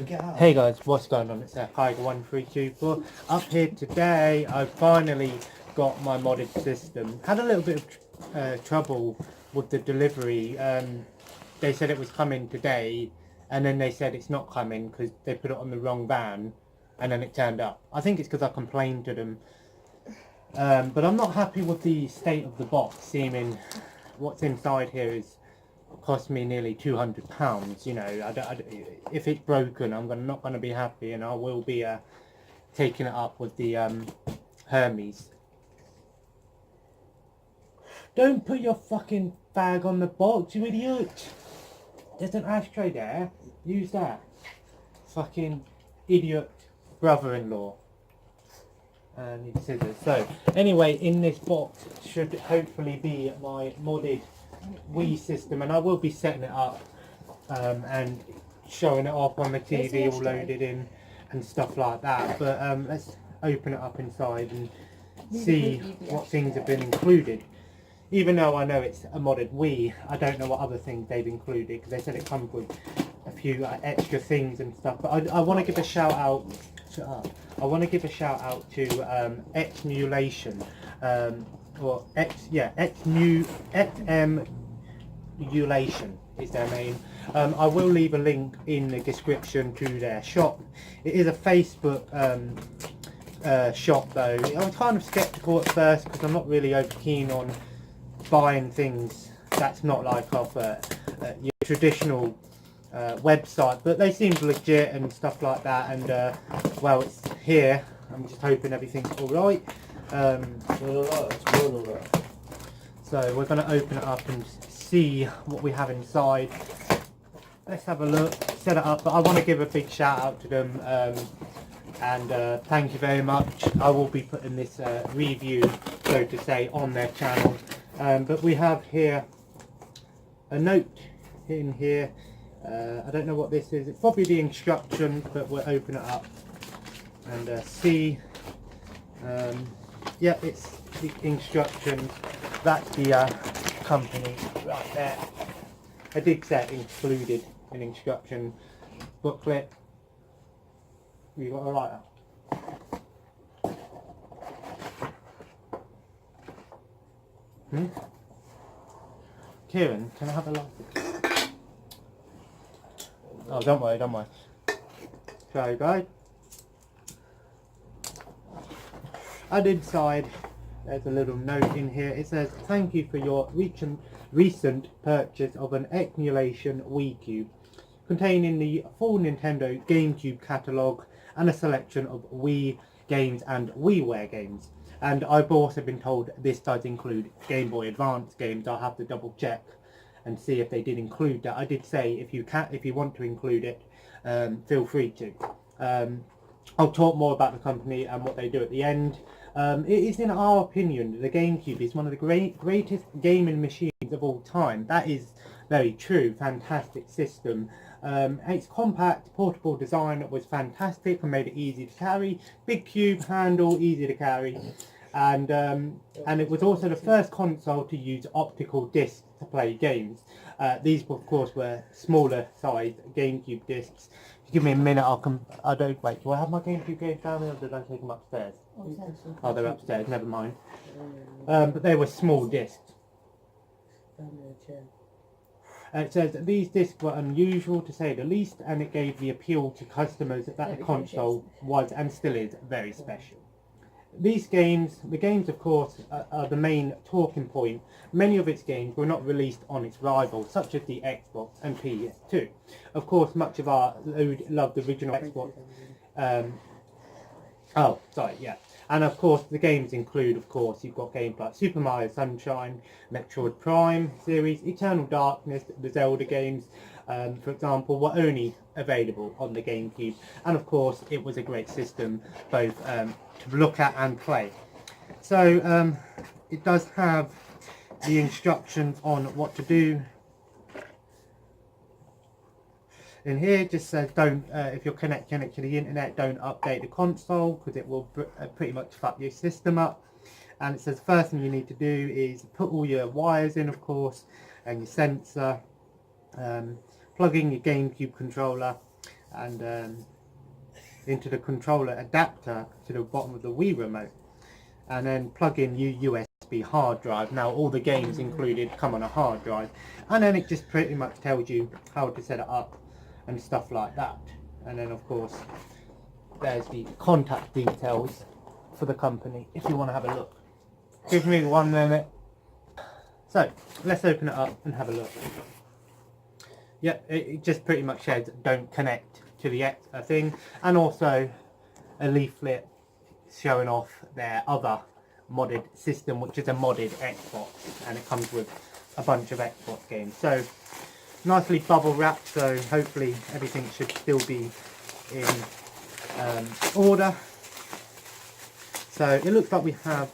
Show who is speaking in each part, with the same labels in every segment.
Speaker 1: Hey guys, what's going on? It's Hdmi up here today. I finally got my modded system. Had a little bit of trouble with the delivery. They said it was coming today, and then they said it's not coming because they put it on the wrong van, and then it turned up. I think it's because I complained to them. But I'm not happy with the state of the box, seeming what's inside here is cost me nearly £200. You know, if it's broken, I'm not going to be happy, and I will be taking it up with the Hermes. Don't put your fucking bag on the box, you idiot! There's an ashtray there. Use that. Fucking idiot brother-in-law. And need scissors. So anyway, in this box should hopefully be my modded Wii system, and I will be setting it up and showing it off on the TV all loaded in and stuff like that. But let's open it up inside and see what things have been included. Even though I know it's a modded Wii, I don't know what other things they've included, because they said it comes with a few extra things and stuff. But I want to give a shout out. I want to give a shout out to Xm-mulatuon, or Xm-mulatuon is their name. I will leave a link in the description to their shop. It is a Facebook shop though. I was kind of skeptical at first because I'm not really over keen on buying things that's not like off your traditional website, but they seemed legit and stuff like that, and well, it's here. I'm just hoping everything's alright. So we're going to open it up and see what we have inside. Let's have a look, set it up. But I want to give a big shout out to them, and thank you very much. I will be putting this review, so to say, on their channel. But we have here a note in here. I don't know what this is. It's probably the instructions, but we'll open it up and see. Yeah, it's the instructions. That's the company right there. I did say it included an instruction booklet. You got a lighter? Kieran, can I have a lighter? Oh, don't worry, don't worry. So, guys, and inside there's a little note in here. It says, "Thank you for your recent purchase of an Xm-mulatuon Wiicube, containing the full Nintendo Gamecube catalogue and a selection of Wii games and WiiWare games." And I've also been told this does include Game Boy Advance games. I'll have to double check and see if they did include that. I did say if you want to include it, feel free to. I'll talk more about the company and what they do at the end. It is, in our opinion, the Gamecube is one of the greatest gaming machines of all time. That is very true. Fantastic system. Its compact, portable design was fantastic and made it easy to carry. Big cube handle, easy to carry. And it was also the first console to use optical discs to play games. These, of course, were smaller sized GameCube discs. Give me a minute, I don't, wait, do I have my GameCube games down there, or did I take them upstairs? Oh, they're upstairs, never mind. But they were small discs. It says that these discs were unusual to say the least, and it gave the appeal to customers that the console was and still is very special. These games, the games of course, are the main talking point. Many of its games were not released on its rivals, such as the Xbox and PS2. Of course, much of our loved original Xbox. And of course, the games include, of course, you've got games like Super Mario Sunshine, Metroid Prime series, Eternal Darkness, the Zelda games, for example, were only available on the GameCube. And of course, it was a great system, both to look at and play. So it does have the instructions on what to do. In here it just says don't, if you're connected to the internet, don't update the console because it will pretty much fuck your system up. And it says first thing you need to do is put all your wires in, of course, and your sensor, plug in your GameCube controller, and into the controller adapter to the bottom of the Wii remote, and then plug in your USB hard drive. Now all the games included come on a hard drive, and then it just pretty much tells you how to set it up and stuff like that. And then of course there's the contact details for the company if you want to have a look. Give me 1 minute. So let's open it up and have a look. Yep, it just pretty much says don't connect to the thing, and also a leaflet showing off their other modded system, which is a modded Xbox, and it comes with a bunch of Xbox games. So nicely bubble wrapped, so hopefully everything should still be in order. So it looks like we have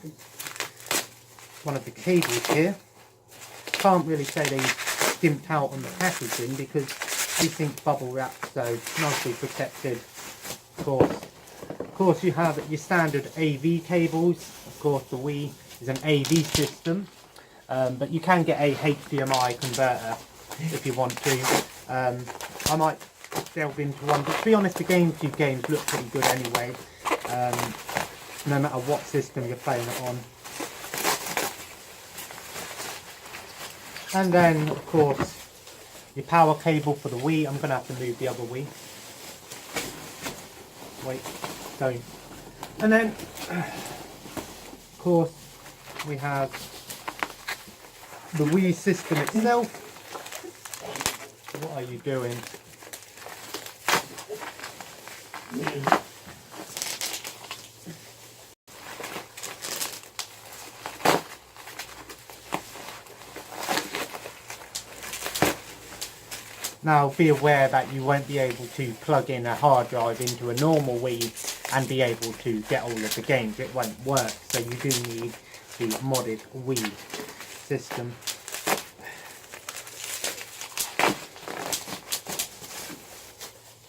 Speaker 1: one of the cables here. Can't really say they skimped out on the packaging because everything's bubble wrapped, so nicely protected. Of course you have your standard AV cables. Of course the Wii is an AV system, but you can get a HDMI converter if you want to. I might delve into one, but to be honest, the Gamecube games look pretty good anyway, no matter what system you're playing it on. And then of course your power cable for the Wii. I'm going to have to move the other Wii. Wait, don't. And then of course we have the Wii system itself. What are you doing? Now be aware that you won't be able to plug in a hard drive into a normal Wii and be able to get all of the games. It won't work, so you do need the modded Wii system.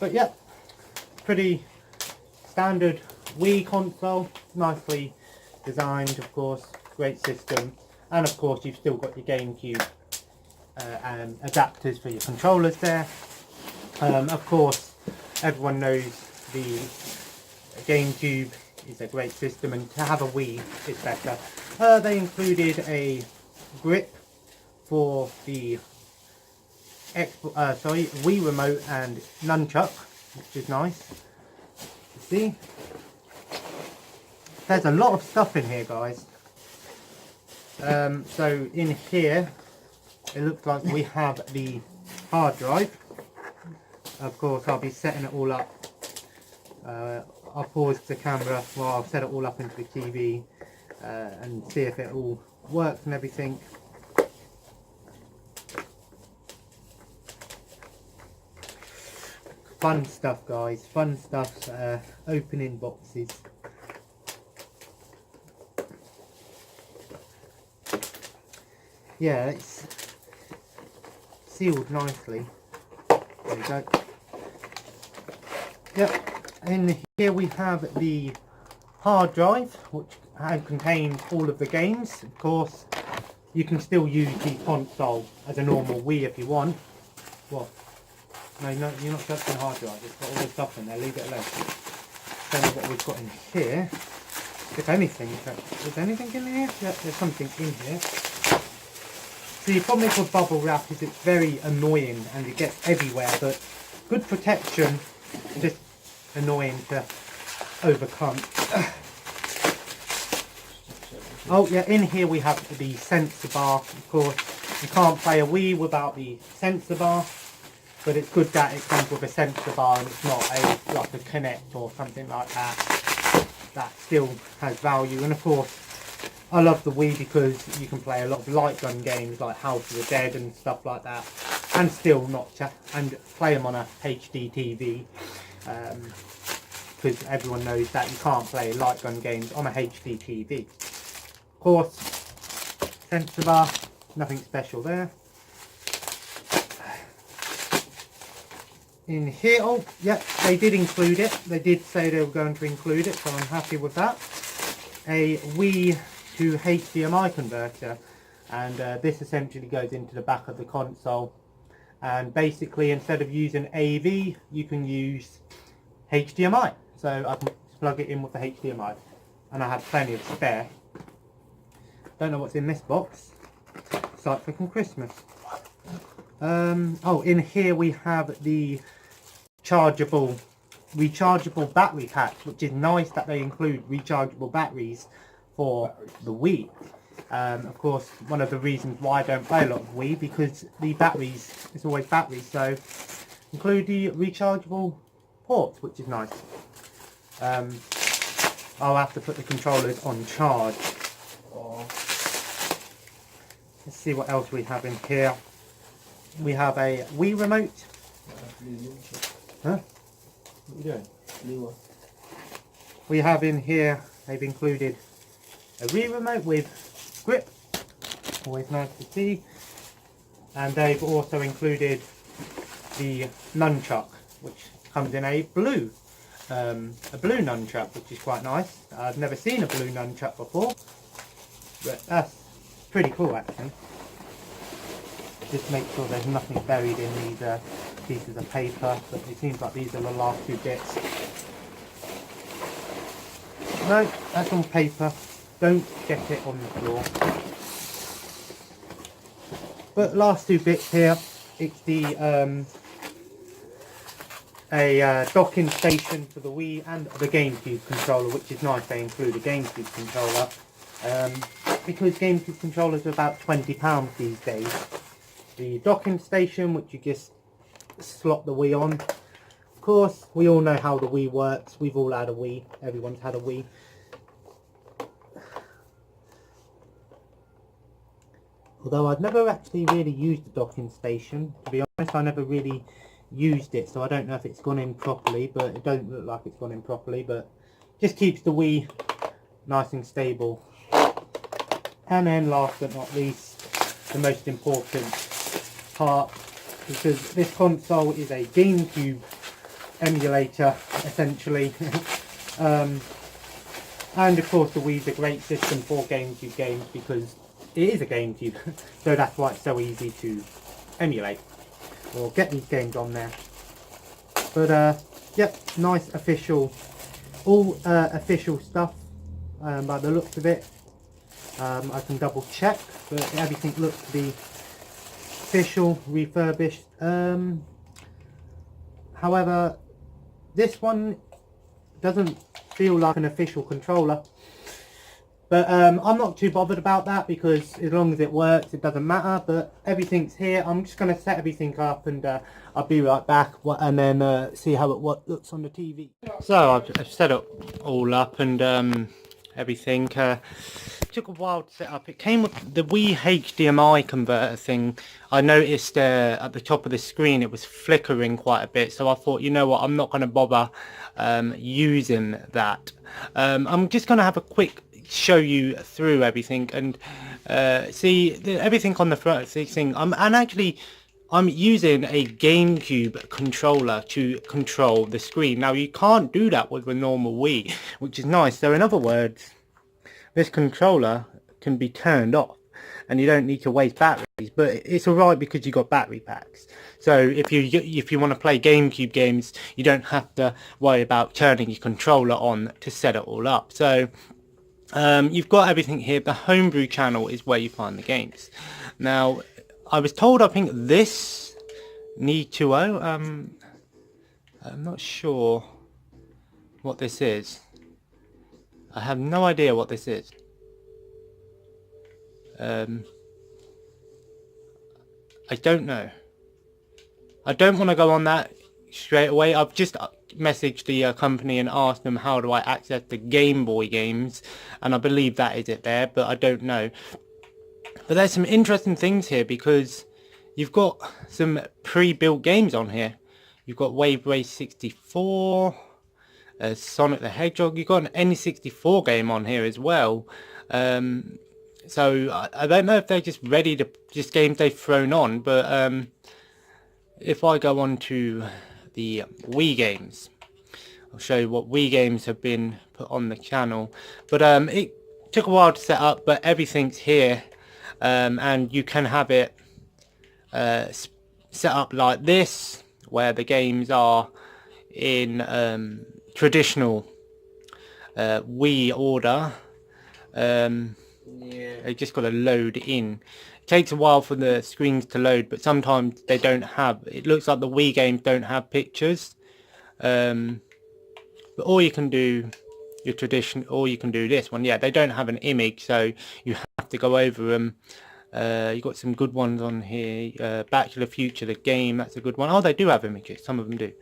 Speaker 1: But yeah, pretty standard Wii console, nicely designed, of course, great system, and of course you've still got your Gamecube and adapters for your controllers there. Of course everyone knows the Gamecube is a great system, and to have a Wii is better. They included a grip for the Wii remote and nunchuck, which is nice. You see, there's a lot of stuff in here, guys. So in here it looks like we have the hard drive. Of course I'll be setting it all up. I'll pause the camera while I'll set it all up into the TV and see if it all works and everything. Fun stuff, guys, fun stuff. Opening boxes. Yeah, it's sealed nicely. There we go. Yep, in here we have the hard drive, which contains all of the games. Of course you can still use the console as a normal Wii if you want. What? No, you're not touching the hard drive, it's got all the stuff in there, leave it alone. Tell me what we've got in here. If anything, is anything in here? Yeah, there's something in here. The problem with bubble wrap is it's very annoying and it gets everywhere, but good protection, just annoying to overcome. Oh yeah, in here we have the sensor bar. Of course, you can't play a Wii without the sensor bar, but it's good that it comes with a sensor bar and it's not like a Kinect or something like that. That still has value. And of course, I love the Wii because you can play a lot of light gun games like House of the Dead and stuff like that, and still and play them on a HD TV, because everyone knows that you can't play light gun games on a HD TV. Of course, sensor bar, nothing special there. In here, oh yeah, they did include it. They did say they were going to include it, so I'm happy with that. A Wii to HDMI converter, and this essentially goes into the back of the console, and basically instead of using AV you can use HDMI, so I can plug it in with the HDMI, and I have plenty of spare. Don't know what's in this box. It's like freaking Christmas. Oh, in here we have the rechargeable battery packs, which is nice that they include rechargeable batteries for the Wii. Of course, one of the reasons why I don't play a lot of Wii, because the batteries, it's always batteries, so include the rechargeable ports, which is nice. I'll have to put the controllers on charge. Let's see what else we have in here. We have a Wii remote. Huh?
Speaker 2: What are you doing?
Speaker 1: We have in here, they've included a Wii remote with grip. Always nice to see. And they've also included the nunchuck, which comes in a blue nunchuck, which is quite nice. I've never seen a blue nunchuck before, but that's pretty cool actually. Just make sure there's nothing buried in these pieces of paper, but it seems like these are the last two bits. No, that's on paper. Don't get it on the floor. But last two bits here, it's the docking station for the Wii and the Gamecube controller, which is nice. They include a Gamecube controller because Gamecube controllers are about £20 these days. The docking station, which you just slot the Wii on. Of course, we all know how the Wii works. We've all had a Wii. Everyone's had a Wii. Although I've never actually really used the docking station. To be honest, I never really used it, so I don't know if it's gone in properly, but it doesn't look like it's gone in properly, but just keeps the Wii nice and stable. And then last but not least, the most important part, because this console is a Gamecube emulator essentially. And of course the Wii is a great system for Gamecube games because it is a Gamecube, so that's why it's so easy to emulate or get these games on there. But yep, nice official, all official stuff by the looks of it. I can double check, but everything looks to be official, refurbished. However, this one doesn't feel like an official controller, but I'm not too bothered about that because as long as it works it doesn't matter. But everything's here. I'm just going to set everything up and I'll be right back and then see how it looks on the TV. So I've set it all up and everything. Took a while to set up. It came with the Wii HDMI converter thing. I noticed at the top of the screen it was flickering quite a bit, so I thought, you know what, I'm not going to bother using that. I'm just going to have a quick show you through everything and see everything on the front of this thing. I'm using a Gamecube controller to control the screen. Now you can't do that with a normal Wii, which is nice. So in other words, this controller can be turned off and you don't need to waste batteries, but it's alright because you got battery packs. So if you want to play Gamecube games, you don't have to worry about turning your controller on to set it all up. So you've got everything here. The homebrew channel is where you find the games. Now I was told, I think this Hdmi, I'm not sure what this is. I have no idea what this is. I don't know. I don't want to go on that straight away. I've just messaged the company and asked them how do I access the Gameboy games, and I believe that is it there, but I don't know. But there's some interesting things here because you've got some pre-built games on here. You've got Wave Race 64, Sonic the Hedgehog. You've got an N64 game on here as well. So I don't know if they're just ready to just games they've thrown on, but if I go on to the Wii games, I'll show you what Wii games have been put on the channel. But it took a while to set up, but everything's here, and you can have it set up like this, where the games are in traditional Wii order. They just got to load in. It takes a while for the screens to load, but sometimes they don't have. It looks like the Wii games don't have pictures. But all you can do, your tradition, or you can do this one. Yeah, they don't have an image, so you have to go over them. You got some good ones on here. Back to the Future, the game, that's a good one. Oh, they do have images. Some of them do.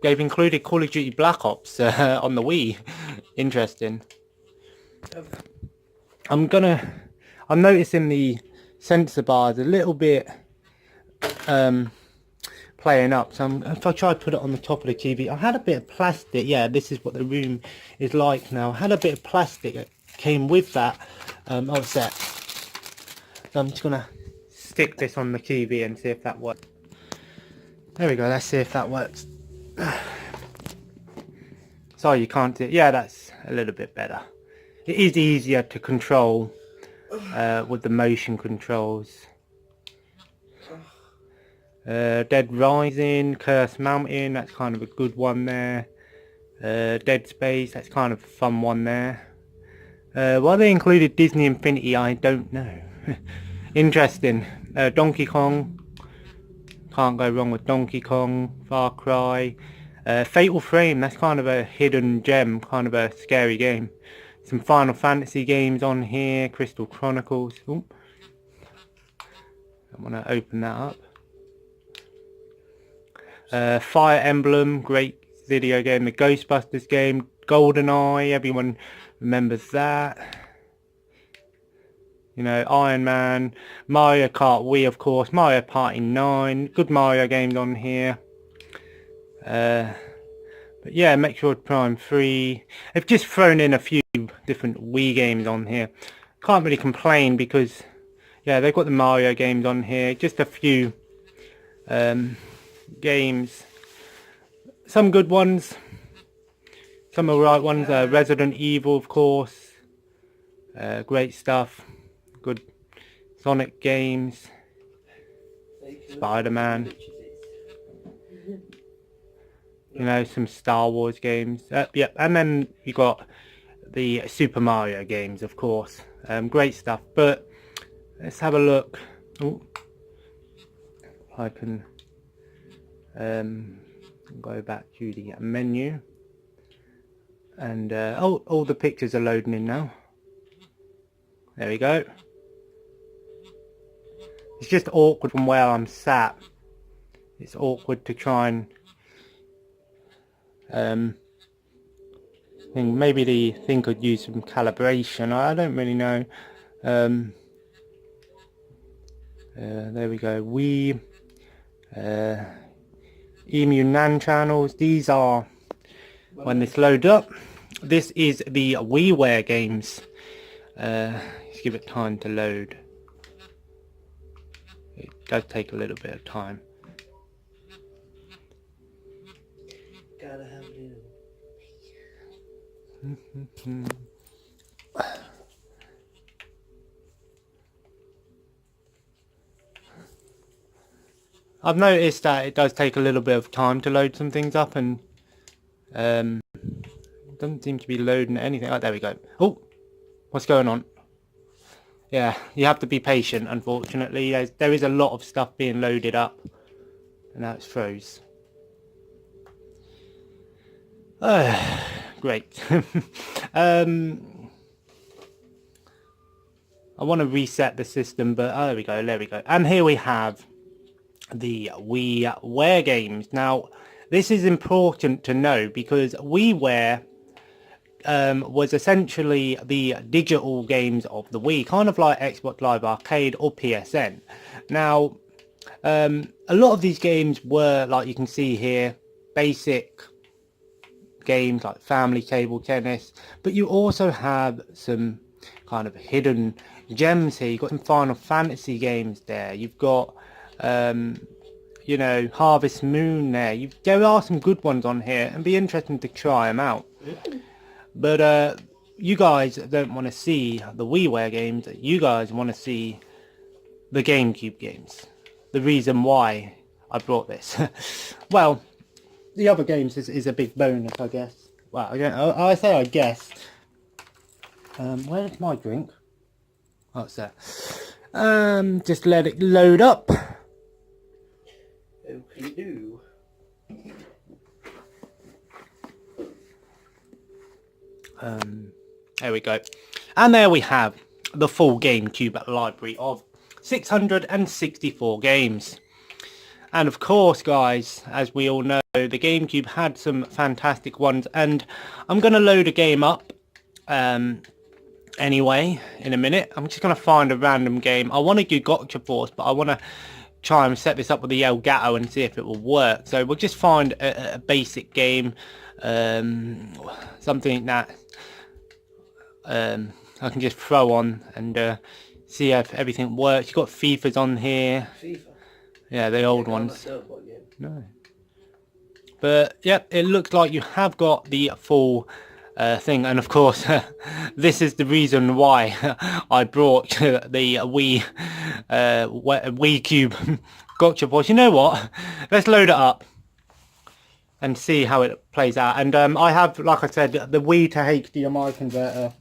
Speaker 1: They've included Call of Duty Black Ops on the Wii. Interesting. I'm noticing the sensor bars a little bit playing up. So if I try to put it on the top of the TV, I had a bit of plastic. Yeah, this is what the room is like now. I had a bit of plastic that came with that offset. So I'm just gonna stick this on the TV and see if that works. There we go. Let's see if that works. Sorry, you can't see it. Yeah, that's a little bit better. It is easier to control with the motion controls. Dead Rising, Curse Mountain, that's kind of a good one there. Dead Space, that's kind of a fun one there. Why they included Disney Infinity, I don't know. Interesting. Donkey Kong, can't go wrong with Donkey Kong. Far Cry. Fatal Frame, that's kind of a hidden gem, kind of a scary game. Some Final Fantasy games on here. Crystal Chronicles. Ooh. I want to open that up. Fire Emblem, great video game. The Ghostbusters game. GoldenEye, everyone remembers that. You know, Iron Man. Mario Kart Wii, of course. Mario Party 9. Good Mario games on here. But yeah, Metroid Prime 3. They've just thrown in a few different Wii games on here. Can't really complain because, yeah, they've got the Mario games on here. Just a few games. Some good ones. Some alright ones. Resident Evil, of course. Great stuff. Good Sonic games. Spider-Man. You know, some Star Wars games. Yep, and then you got the Super Mario games, of course. Great stuff. But let's have a look. Ooh. I can go back to the menu. And all the pictures are loading in now. There we go. It's just awkward from where I'm sat. It's awkward to try and maybe the thing could use some calibration. I don't really know. There we go. Emu Nan channels. These are, when this loads up, this is the WiiWare games. Let's give it time to load. It does take a little bit of time.
Speaker 2: Gotta have it.
Speaker 1: I've noticed that it does take a little bit of time to load some things up, and doesn't seem to be loading anything. Oh, there we go. Oh, what's going on? Yeah, you have to be patient, unfortunately. There is a lot of stuff being loaded up, and now it's froze. Great. I want to reset the system, but there we go, there we go. And here we have the WiiWare games. Now, this is important to know because WiiWare was essentially the digital games of the Wii, kind of like Xbox Live Arcade or PSN. Now, a lot of these games were, like you can see here, basic games like family table tennis, but you also have some kind of hidden gems here. You've got some Final Fantasy games there. You've got you know, Harvest Moon there. There are some good ones on here, and be interesting to try them out. But you guys don't want to see the WiiWare games. You guys want to see the Gamecube games. the reason why I brought this. Well, the other games is a big bonus, I guess. Well, I say I guess. Where's my drink? What's that? Just let it load up.
Speaker 2: Okay, do.
Speaker 1: There we go. And there we have the full GameCube library of 664 games. And of course, guys, as we all know, the GameCube had some fantastic ones, and I'm going to load a game up anyway in a minute. I'm just going to find a random game. I want to do Gotcha Force, but I want to try and set this up with the Elgato and see if it will work. So we'll just find a basic game, something that I can just throw on and see if everything works. You've got FIFA's on here.
Speaker 2: FIFA?
Speaker 1: Yeah, the old ones. No. But, yep, it looks like you have got the full thing. And, of course, this is the reason why I brought the Wiicube Gotcha Force. You know what? Let's load it up and see how it plays out. And I have, like I said, the Wii to HDMI converter,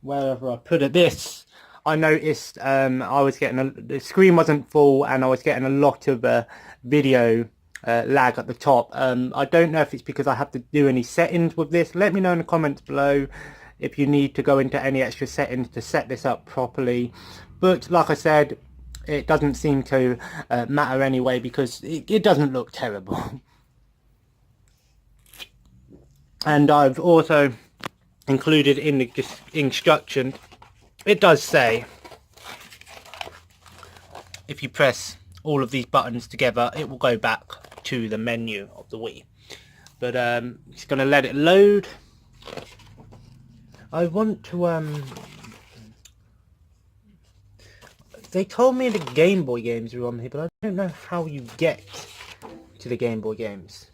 Speaker 1: wherever I put it. This, I noticed I was getting the screen wasn't full, and I was getting a lot of video lag at the top. I don't know if it's because I have to do any settings with this. Let me know in the comments below if you need to go into any extra settings to set this up properly. But like I said, it doesn't seem to matter anyway, because it doesn't look terrible. And I've also included in the instruction, it does say if you press all of these buttons together, it will go back to the menu of the Wii. But it's going to let it load. I want to they told me the Game Boy games were on here, but I don't know how you get to the Game Boy games.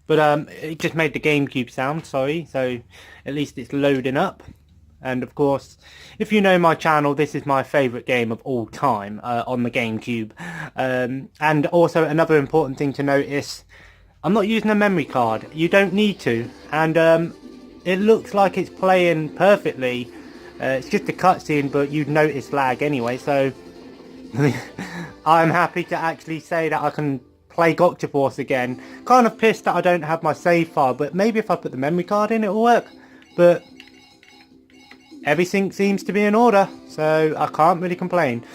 Speaker 1: But it just made the GameCube sound, sorry, so at least it's loading up. And of course, if you know my channel, this is my favourite game of all time on the GameCube. And also another important thing to notice, I'm not using a memory card. You don't need to. And it looks like it's playing perfectly. It's just a cutscene, but you'd notice lag anyway. So I'm happy to actually say that I can play Gotcha Force again. Kind of pissed that I don't have my save file, but maybe if I put the memory card in, it'll work. But everything seems to be in order, so I can't really complain.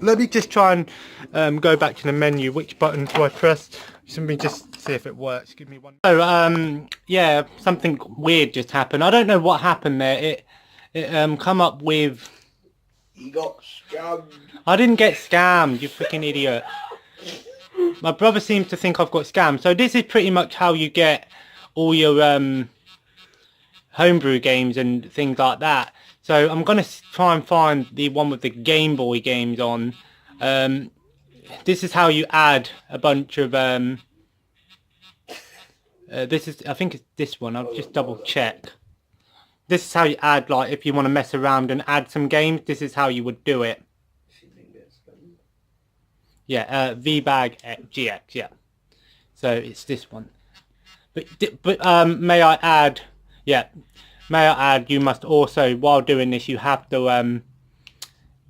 Speaker 1: Let me just try and go back to the menu. Which button do I press? Let me just see if it works. Give me one. So yeah, something weird just happened. I don't know what happened there. It come up with,
Speaker 2: You got scammed.
Speaker 1: I didn't get scammed, you freaking idiot. My brother seems to think I've got scammed. So this is pretty much how you get all your homebrew games and things like that. So I'm going to try and find the one with the Game Boy games on. This is how you add a bunch of this is, I think it's this one. I'll just double check. This is how you add, like, if you want to mess around and add some games, this is how you would do it. Yeah, VBag GX, yeah. So it's this one. But may I add, yeah, may I add, you must also, while doing this, you have to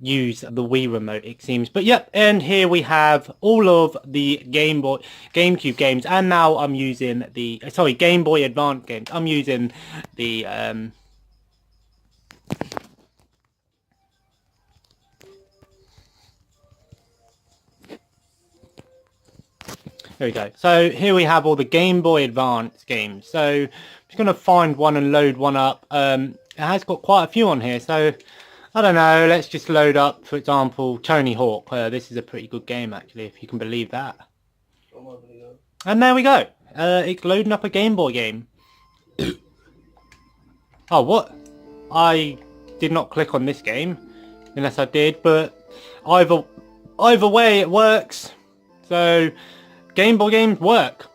Speaker 1: use the Wii remote, it seems. But yep, and here we have all of the GameCube games, and now I'm using the, sorry, Game Boy Advance games. I'm using the there we go. So here we have all the Game Boy Advance games. So I'm just going to find one and load one up. It has got quite a few on here. So I don't know. Let's just load up, for example, Tony Hawk. This is a pretty good game, actually, if you can believe that. And there we go. It's loading up a Game Boy game. Oh, what? I did not click on this game, unless I did. But either way, it works. So Game Boy games work.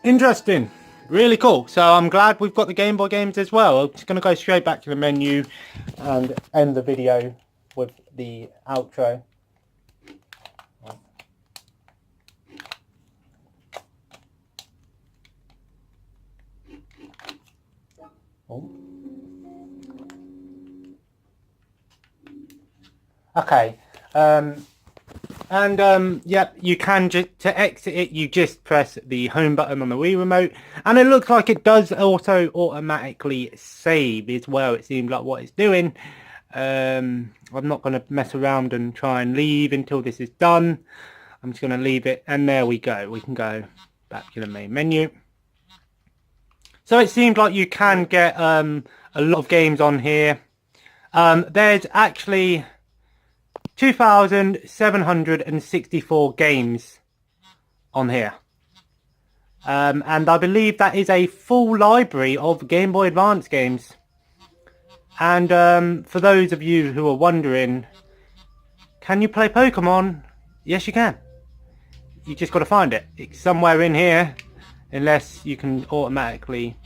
Speaker 1: Interesting. Really cool. So I'm glad we've got the Game Boy games as well. I'm just going to go straight back to the menu and end the video with the outro. Oh. Okay, yep, you can just, to exit it, you just press the home button on the Wii remote, and it looks like it does also automatically save as well. It seems like what it's doing. I'm not going to mess around and try and leave until this is done. I'm just going to leave it, and there we go. We can go back to the main menu. So it seems like you can get a lot of games on here. There's actually 2,764 games on here. And I believe that is a full library of Game Boy Advance games. And for those of you who are wondering, can you play Pokemon? Yes, you can. You just got to find it. It's somewhere in here, unless you can automatically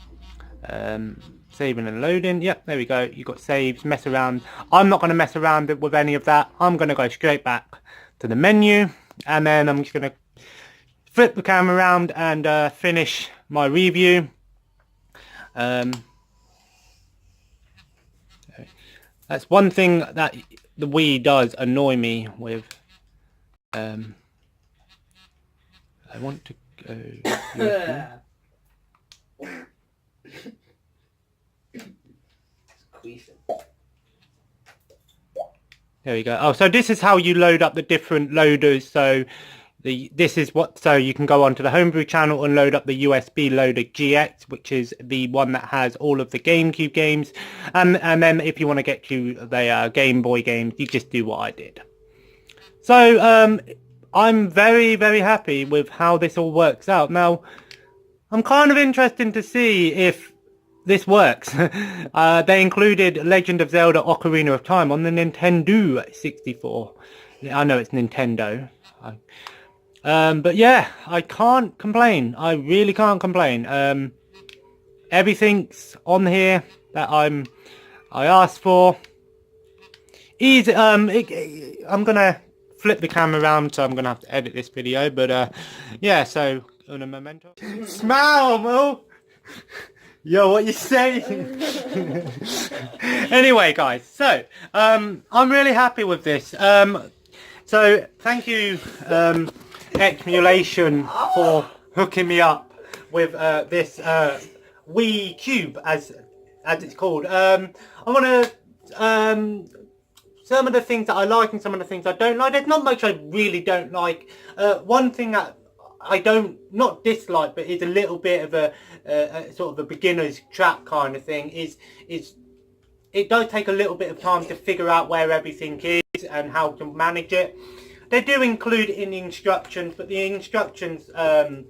Speaker 1: saving and loading. Yep, there we go. You got saves, mess around. I'm not going to mess around with any of that. I'm going to go straight back to the menu, and then I'm just going to flip the camera around and finish my review. That's one thing that the Wii does annoy me with. I want to go. There we go. Oh, so this is how you load up the different loaders. So this is what, so you can go onto the homebrew channel and load up the USB loader GX, which is the one that has all of the Gamecube games. And then if you want to get to the Game Boy games, you just do what I did. So I'm very, very happy with how this all works out. Now, I'm kind of interested to see if this works. They included Legend of Zelda Ocarina of Time on the Nintendo 64. I know it's Nintendo. But yeah, I can't complain. I really can't complain. Everything's on here that I asked for. Easy. I'm gonna flip the camera around, so I'm gonna have to edit this video. But yeah, so on a memento. Smile, Mo. Yo, what you saying? Anyway, guys, so I'm really happy with this. So thank you, Xm-mulatuon, for hooking me up with this Wiicube, as it's called. I want to some of the things that I like and some of the things I don't like. There's not much I really don't like. One thing that I don't, not dislike, but is a little bit of a sort of a beginner's trap kind of thing, is it does take a little bit of time to figure out where everything is and how to manage it. They do include it in the instructions, but the instructions, I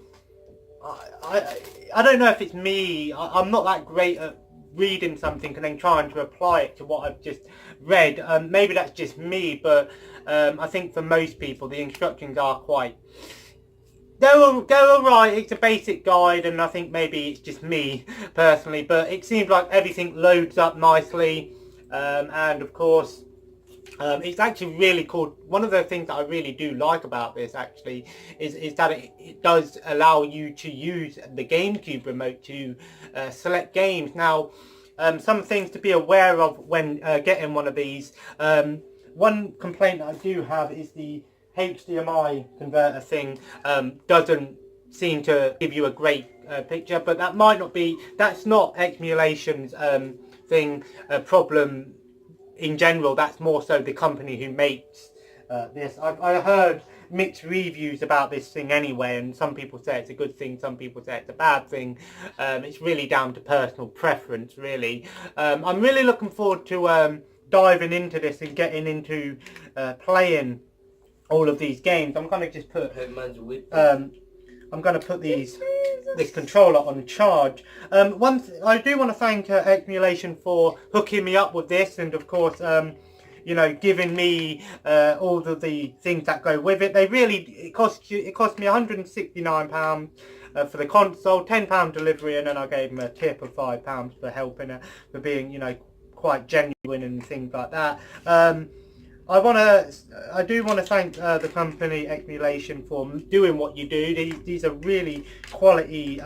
Speaker 1: don't know if it's me, I'm not that great at reading something and then trying to apply it to what I've just read. Maybe that's just me, but I think for most people the instructions are quite... They're alright, it's a basic guide, and I think maybe it's just me personally, but it seems like everything loads up nicely, and of course it's actually really cool. One of the things that I really do like about this actually is that it does allow you to use the Gamecube remote to select games. Now, some things to be aware of when getting one of these. One complaint that I do have is the Hdmi converter thing doesn't seem to give you a great picture, but that might not be, that's not Xm-mulatuon's problem in general. That's more so the company who makes this. I heard mixed reviews about this thing anyway, and some people say it's a good thing, some people say it's a bad thing. It's really down to personal preference, really. I'm really looking forward to diving into this and getting into playing all of these games. I'm going to just put I'm going to put this controller on charge. I do want to thank Xm-mulatuon for hooking me up with this, and of course you know, giving me all of the things that go with it. It cost me £169 for the console, £10 delivery, and then I gave them a tip of £5 for helping for being, you know, quite genuine and things like that. I do want to thank the company Xm-mulatuon for doing what you do. These are really quality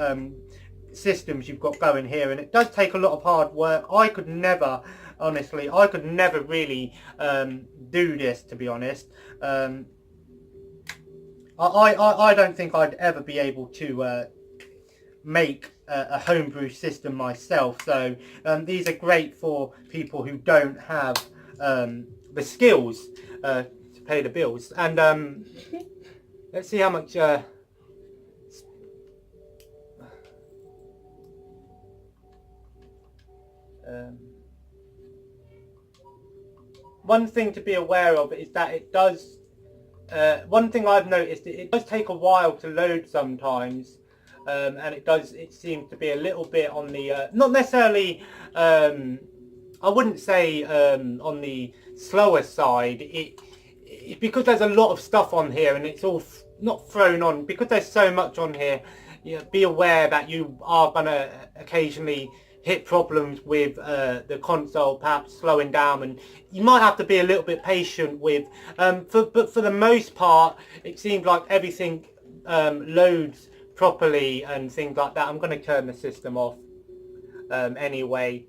Speaker 1: systems you've got going here, and it does take a lot of hard work. I could never, honestly, I could never really do this, to be honest. I don't think I'd ever be able to make a homebrew system myself. So these are great for people who don't have the skills to pay the bills. And let's see how much one thing to be aware of is that it does one thing I've noticed, it does take a while to load sometimes, and it seems to be a little bit on the not necessarily I wouldn't say on the slower side. It because there's a lot of stuff on here, and it's all not thrown on because there's so much on here. You know, be aware that you are gonna occasionally hit problems with the console perhaps slowing down, and you might have to be a little bit patient with but for the most part it seems like everything loads properly and things like that. I'm going to turn the system off anyway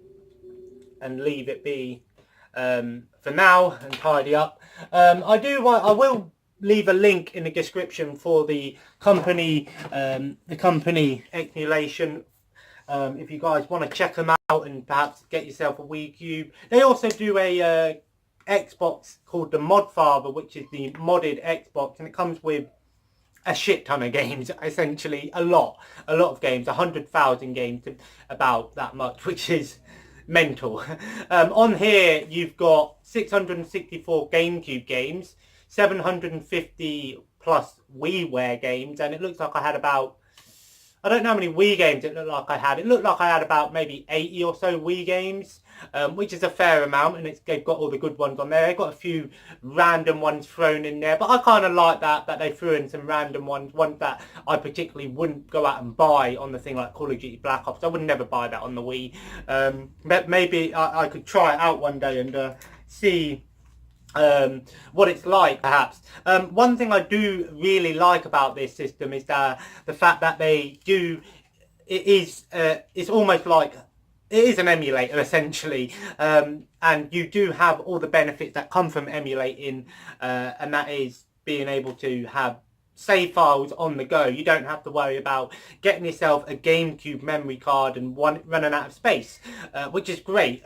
Speaker 1: and leave it be for now and tidy up. I will leave a link in the description for the company Xm-mulatuon. If you guys want to check them out and perhaps get yourself a Wiicube. They also do a Xbox called the Modfather, which is the modded Xbox, and it comes with a shit ton of games, essentially a lot of games, 100,000 games, about that much, which is mental. On here you've got 664 Gamecube games, 750 plus WiiWare games, and it looks like I had about, I don't know how many Wii games it looked like I had. It looked like I had about maybe 80 or so Wii games, which is a fair amount, and they've got all the good ones on there. They've got a few random ones thrown in there, but I kind of like that they threw in some random ones that I particularly wouldn't go out and buy on the thing, like Call of Duty Black Ops. I would never buy that on the Wii. But maybe I could try it out one day and see what it's like, perhaps. One thing I do really like about this system is the fact that it's almost like it is an emulator essentially, and you do have all the benefits that come from emulating, and that is being able to have save files on the go. You don't have to worry about getting yourself a Gamecube memory card and running out of space, which is great.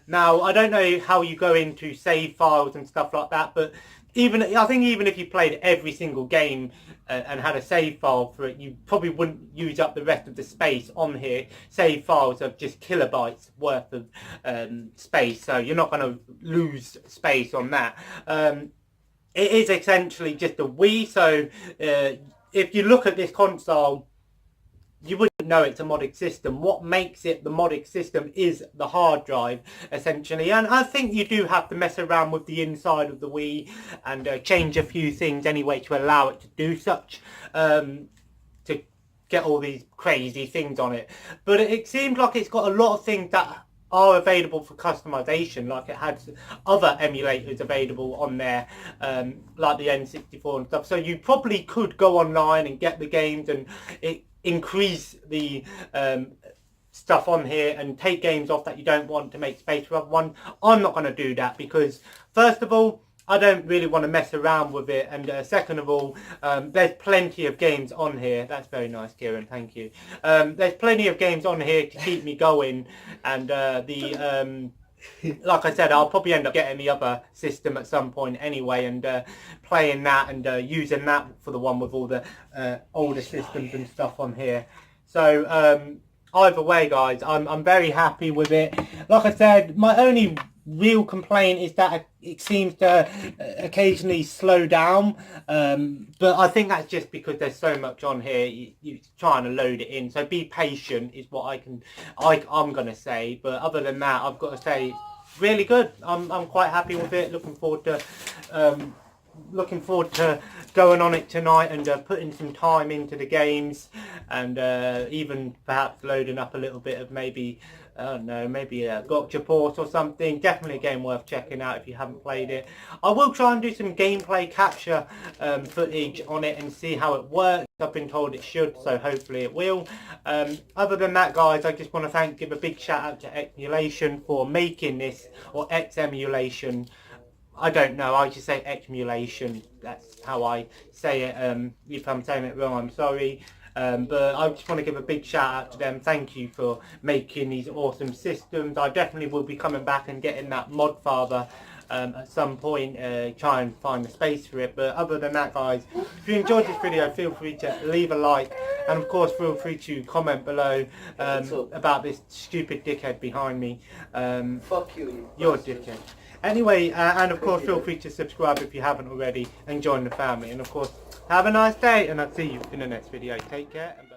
Speaker 1: Now, I don't know how you go into save files and stuff like that, but I think even if you played every single game and had a save file for it, you probably wouldn't use up the rest of the space on here. Save files are just kilobytes worth of space, so you're not going to lose space on that. It is essentially just a Wii, so if you look at this console, you wouldn't know it's a modded system. What makes it the modded system is the hard drive, essentially. And I think you do have to mess around with the inside of the Wii and change a few things anyway to allow it to do such, to get all these crazy things on it. But it seems like it's got a lot of things that are available for customization, like it has other emulators available on there, like the N64 and stuff. So you probably could go online and get the games and increase the stuff on here and take games off that you don't want to make space for other ones. I'm not going to do that because, first of all, I don't really want to mess around with it, and second of all, there's plenty of games on here. That's very nice, Kieran, thank you. There's plenty of games on here to keep me going, and like I said, I'll probably end up getting the other system at some point anyway, and playing that and using that for the one with all the older systems and stuff on here. So either way, guys, I'm very happy with it. Like I said, my only real complaint is that it seems to occasionally slow down, but I think that's just because there's so much on here. You're trying to load it in, so be patient is what I'm gonna say. But other than that, I've got to say, really good. I'm quite happy with it. Looking forward to looking forward to going on it tonight and putting some time into the games, and even perhaps loading up a little bit of maybe, I don't know, maybe a gotcha port or something. Definitely a game worth checking out if you haven't played it. I will try and do some gameplay capture footage on it and see how it works. I've been told it should, so hopefully it will. Other than that, guys, I just want to give a big shout out to Xm-mulatuon for making this, or Xm-mulatuon. I don't know, I just say Xm-mulatuon, that's how I say it. If I'm saying it wrong, I'm sorry. But I just want to give a big shout out to them. Thank you for making these awesome systems. I definitely will be coming back and getting that mod father at some point, try and find a space for it. But other than that, guys, if you enjoyed this video, feel free to leave a like, and of course feel free to comment below about this stupid dickhead behind me.
Speaker 2: Fuck you.
Speaker 1: You're a dickhead. Anyway, and of course feel free to subscribe if you haven't already and join the family. And of course, have a nice day, and I'll see you in the next video. Take care. And bye.